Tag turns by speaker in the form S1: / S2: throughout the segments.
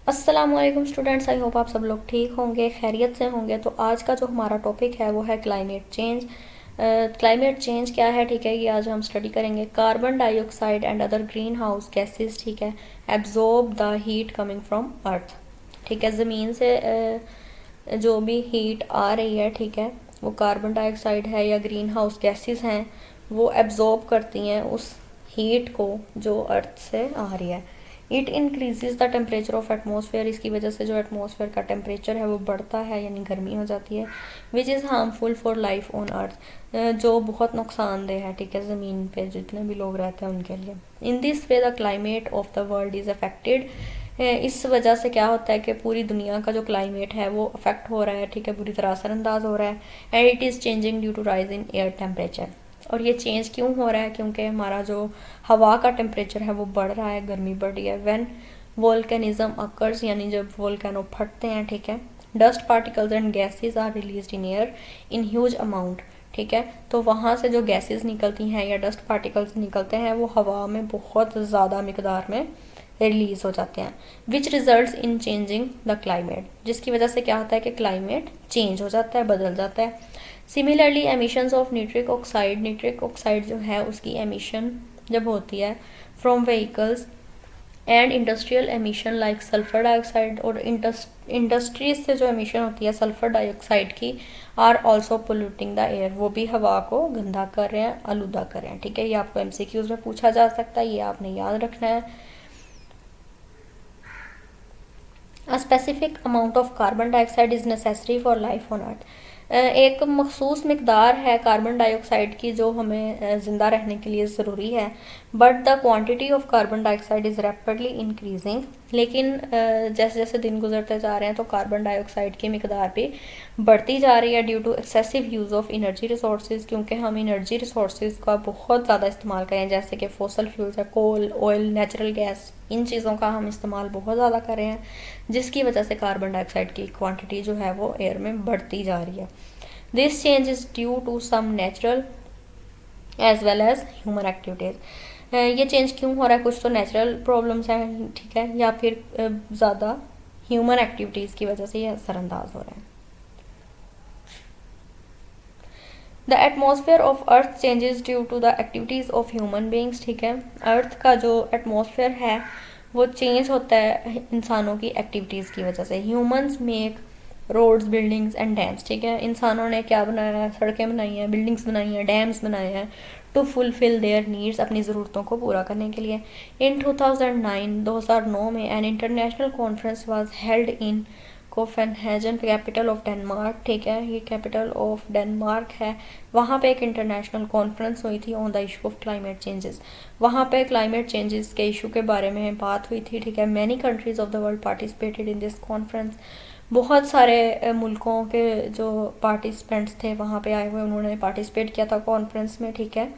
S1: अस्सलाम वालेकुम students, I hope आप सब लोग ठीक होंगे, खैरियत से होंगे। तो आज का जो हमारा टॉपिक है वो है क्लाइमेट चेंज। क्लाइमेट चेंज क्या है, ठीक है, ये आज हम स्टडी करेंगे। Carbon dioxide and other greenhouse gases, ठीक है, absorb the heat coming from earth. ठीक है, ज़मीन से जो भी हीट आ रही है, ठीक है, वो कार्बन डाइऑक्साइड है या ग्रीन हाउस गैसेस हैं, वो एब्जॉर्ब करती हैं उस हीट को जो अर्थ से आ रही है। It increases the temperature of atmosphere, इसकी वजह से जो एटमॉस्फेयर का टेम्परेचर है वो बढ़ता है, यानी गर्मी हो जाती है। Which is harmful for life on earth, जो बहुत नुकसानदेह है, ठीक है, ज़मीन पे जितने भी लोग रहते हैं उनके लिए। In this way the climate of the world is affected. इस वजह से क्या होता है कि पूरी दुनिया का जो क्लाइमेट है वो अफेक्ट हो रहा है, ठीक है, बुरी तरह असरअंदाज हो रहा है। And it is changing due to rise in air temperature. और ये चेंज क्यों हो रहा है? क्योंकि हमारा जो हवा का टेम्परेचर है वो बढ़ रहा है, गर्मी बढ़ रही है। व्हेन वोल्केनिज्म अकर्स, यानी जब वोल्केनो फटते हैं, ठीक है, dust particles and gases are released in air in huge amount. ठीक है, तो वहाँ से जो गैसेस निकलती हैं या डस्ट पार्टिकल्स निकलते हैं वो हवा में बहुत ज़्यादा मिकदार में रिलीज हो जाते हैं। Which result in changing the climate, जिसकी वजह से क्या होता है कि क्लाइमेट चेंज हो जाता है, बदल जाता है। Similarly emissions of nitric oxide जो है उसकी एमिशन जब होती है from vehicles and industrial emission like sulphur dioxide, और इंडस्ट्रीज से जो एमिशन होती है सल्फर डाइऑक्साइड की, are also polluting the air, वो भी हवा को गंदा कर रहे हैं, आलूदा कर रहे हैं। ठीक है, ये आपको एमसीक्यूज में पूछा जा सकता है, ये आपने याद रखना है। A specific amount of carbon dioxide is necessary for life on earth. एक मखसूस मकदार है कार्बन डाइऑक्साइड की जो हमें ज़िंदा रहने के लिए ज़रूरी है। But the quantity of carbon dioxide is rapidly increasing, लेकिन जैसे जैसे दिन गुजरते जा रहे हैं तो कार्बन डाइऑक्साइड की मकदार भी बढ़ती जा रही है due to excessive use of energy resources, क्योंकि हम एनर्जी रिसोर्सेज का बहुत ज़्यादा इस्तेमाल करें, जैसे कि फॉसल फ्यूल्स है, कोल, ऑयल, नेचुरल गैस, इन चीज़ों का हम इस्तेमाल बहुत ज़्यादा कर रहे हैं, जिसकी वजह से कार्बन डाइऑक्साइड की क्वांटिटी जो है वो एयर में बढ़ती जा रही है। This change is due to some natural as well as human activities. ये चेंज क्यों हो रहा है? कुछ तो नेचुरल प्रॉब्लम्स हैं, ठीक है, या फिर ज़्यादा ह्यूमन एक्टिविटीज़ की वजह से ये असरअंदाज हो रहा है। The atmosphere of earth changes due to the activities of human beings. ठीक है, अर्थ का जो एटमॉस्फेयर है वो चेंज होता है इंसानों की एक्टिविटीज़ की वजह से। Humans make roads, buildings and dams. ठीक है, इंसानों ने क्या बनाया है? सड़कें बनाई हैं, बिल्डिंग्स बनाई हैं, डैम्स बनाए हैं टू फुलफिल देयर नीड्स, अपनी ज़रूरतों को पूरा करने के लिए। इन 2009 में an international conference was held in Copenhagen, capital of Denmark. ठीक है, ये कैपिटल ऑफ डेनमार्क है। वहाँ पे एक इंटरनेशनल कॉन्फ्रेंस हुई थी on the issue of climate changes. वहाँ पे क्लाइमेट चेंजेस के इशू के बारे में बात हुई थी। ठीक है, many countries of the world participated in this conference. बहुत सारे मुल्कों के जो पार्टिसिपेंट्स थे वहाँ पे आए हुए, उन्होंने पार्टिसिपेट किया था कॉन्फ्रेंस में। ठीक है,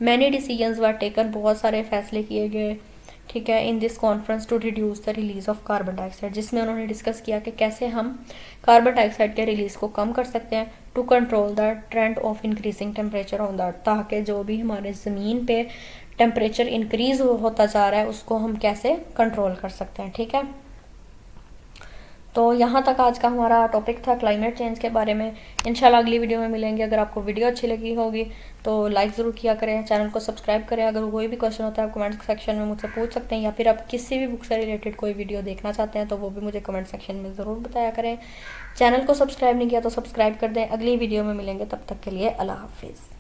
S1: मैनी डिसीजंस वर टेकन, बहुत सारे फैसले किए गए, ठीक है, in this conference to reduce the release of carbon dioxide, जिसमें उन्होंने डिस्कस किया कि कैसे हम कार्बन डाइऑक्साइड के रिलीज़ को कम कर सकते हैं to control the trend of increasing temperature on the earth, ताकि जो भी हमारे ज़मीन पे टेम्परेचर इंक्रीज होता जा रहा है उसको हम कैसे कंट्रोल कर सकते हैं। ठीक है, तो यहाँ तक आज का हमारा टॉपिक था क्लाइमेट चेंज के बारे में। इंशाल्लाह अगली वीडियो में मिलेंगे। अगर आपको वीडियो अच्छी लगी होगी तो लाइक ज़रूर किया करें, चैनल को सब्सक्राइब करें। अगर कोई भी क्वेश्चन होता है आप कमेंट सेक्शन में मुझसे पूछ सकते हैं, या फिर आप किसी भी बुक से रिलेटेड कोई वीडियो देखना चाहते हैं तो वो भी मुझे कमेंट सेक्शन में ज़रूर बताया करें। चैनल को सब्सक्राइब नहीं किया तो सब्सक्राइब कर दें। अगली वीडियो में मिलेंगे, तब तक के लिए अल्लाह हाफिज़।